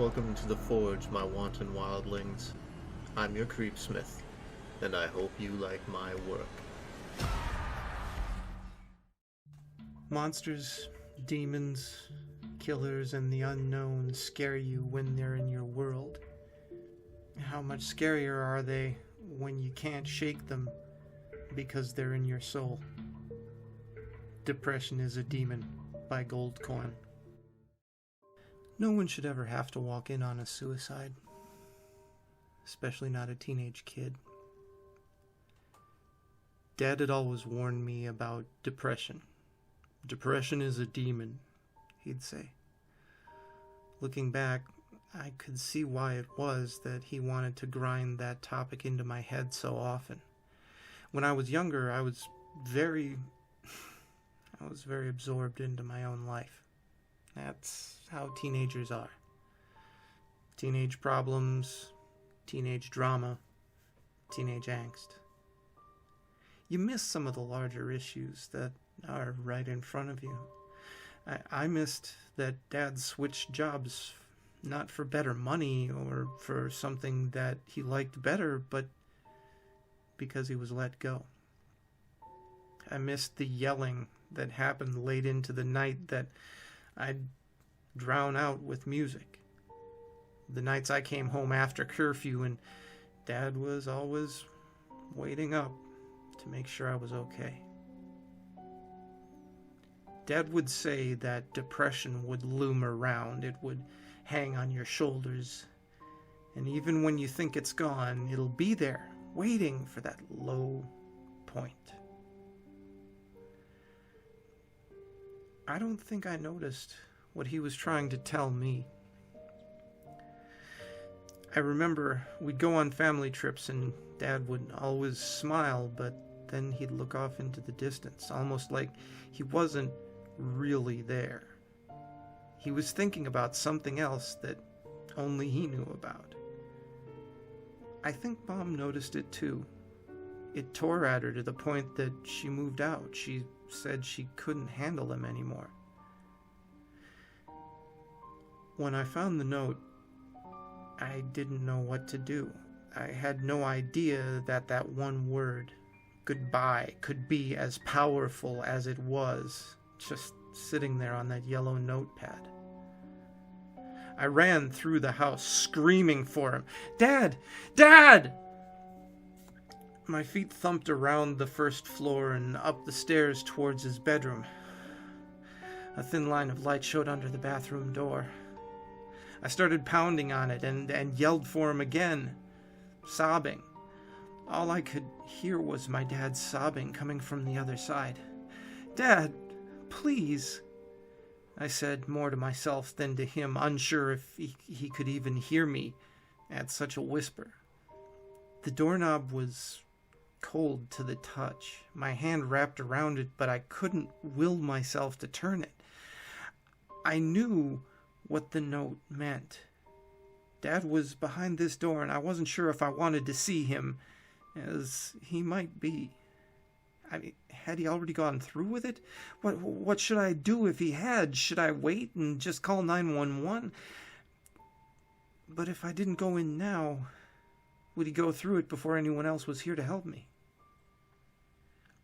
Welcome to the Forge, my wanton wildlings. I'm your creepsmith, and I hope you like my work. Monsters, demons, killers, and the unknown scare you when they're in your world. How much scarier are they when you can't shake them because they're in your soul? Depression is a Demon by Goldcoin. No one should ever have to walk in on a suicide, especially not a teenage kid. Dad had always warned me about depression. Depression is a demon, he'd say. Looking back, I could see why it was that he wanted to grind that topic into my head so often. When I was younger, I was very absorbed into my own life. That's how teenagers are. Teenage problems, teenage drama, teenage angst. You miss some of the larger issues that are right in front of you. I missed that Dad switched jobs, not for better money or for something that he liked better, but because he was let go. I missed the yelling that happened late into the night that I'd drown out with music. The nights I came home after curfew and Dad was always waiting up to make sure I was okay. Dad would say that depression would loom around. It would hang on your shoulders. And even when you think it's gone, it'll be there, waiting for that low point. I don't think I noticed what he was trying to tell me. I remember we'd go on family trips and Dad would always smile, but then he'd look off into the distance, almost like he wasn't really there. He was thinking about something else that only he knew about. I think Mom noticed it too. It tore at her to the point that she moved out. She said she couldn't handle him anymore. When I found the note, I didn't know what to do. I had no idea that one word, goodbye, could be as powerful as it was, just sitting there on that yellow notepad. I ran through the house, screaming for him. Dad! Dad! My feet thumped around the first floor and up the stairs towards his bedroom. A thin line of light showed under the bathroom door. I started pounding on it and yelled for him again, sobbing. All I could hear was my dad sobbing coming from the other side. Dad, please, I said, more to myself than to him, unsure if he could even hear me at such a whisper. The doorknob was cold to the touch. My hand wrapped around it, but I couldn't will myself to turn it. I knew what the note meant. Dad was behind this door, and I wasn't sure if I wanted to see him, as he might be. I mean, had he already gone through with it? What should I do if he had? Should I wait and just call 911? But if I didn't go in now, would he go through it before anyone else was here to help me?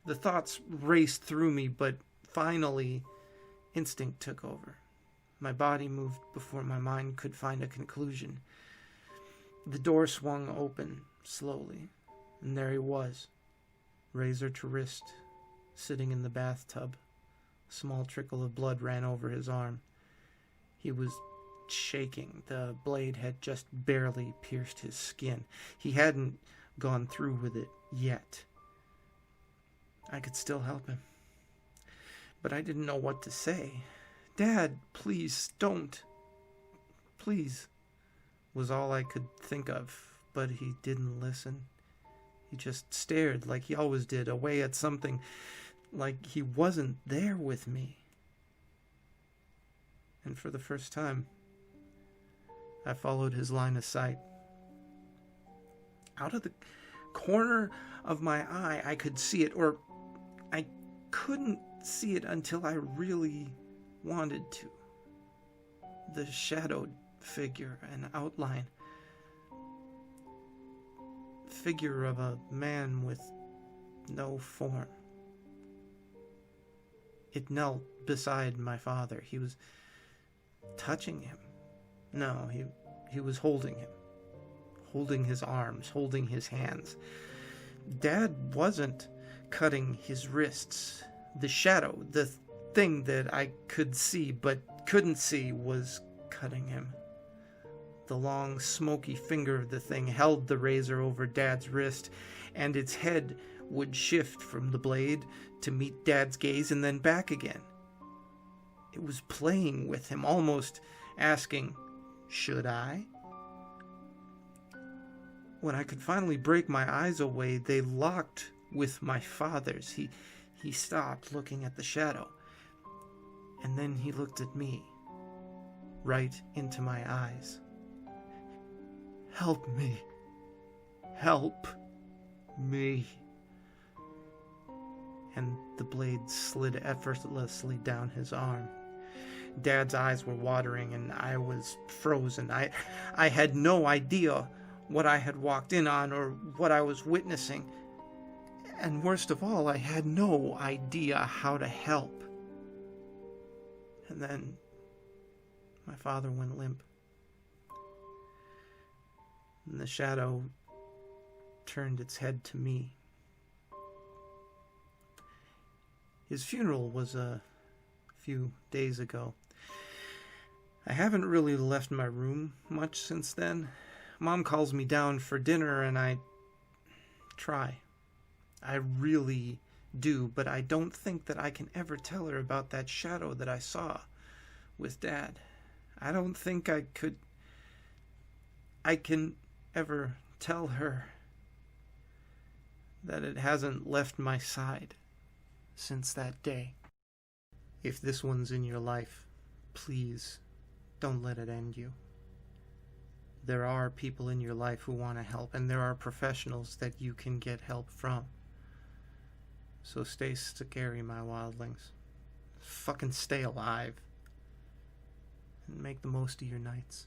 The thoughts raced through me, but finally, instinct took over. My body moved before my mind could find a conclusion. The door swung open slowly, and there he was, razor to wrist, sitting in the bathtub. A small trickle of blood ran over his arm. He was shaking. The blade had just barely pierced his skin. He hadn't gone through with it yet. I could still help him, but I didn't know what to say. Dad, please, don't. Please, was all I could think of, but he didn't listen. He just stared like he always did, away at something, like he wasn't there with me. And for the first time, I followed his line of sight. Out of the corner of my eye, I could see it, or I couldn't see it until I really wanted to. The shadowed figure, an outline. Figure of a man with no form. It knelt beside my father. He was touching him. No, he was holding him. Holding his arms, holding his hands. Dad wasn't cutting his wrists. The shadow, the thing that I could see but couldn't see, was cutting him. The long, smoky finger of the thing held the razor over Dad's wrist, and its head would shift from the blade to meet Dad's gaze and then back again. It was playing with him, almost asking, "Should I?" When I could finally break my eyes away, they locked with my father's. He stopped looking at the shadow, and then he looked at me, right into my eyes. "Help me. Help me." And the blade slid effortlessly down his arm. Dad's eyes were watering, and I was frozen. I had no idea what I had walked in on or what I was witnessing. And worst of all, I had no idea how to help. And then my father went limp. And the shadow turned its head to me. His funeral was a few days ago. I haven't really left my room much since then. Mom calls me down for dinner and I try. I really do, but I don't think that I can ever tell her about that shadow that I saw with Dad. I don't think I can ever tell her that it hasn't left my side since that day. If this one's in your life, please don't let it end you. There are people in your life who want to help, and there are professionals that you can get help from. So stay scary, my wildlings. Fucking stay alive. And make the most of your nights.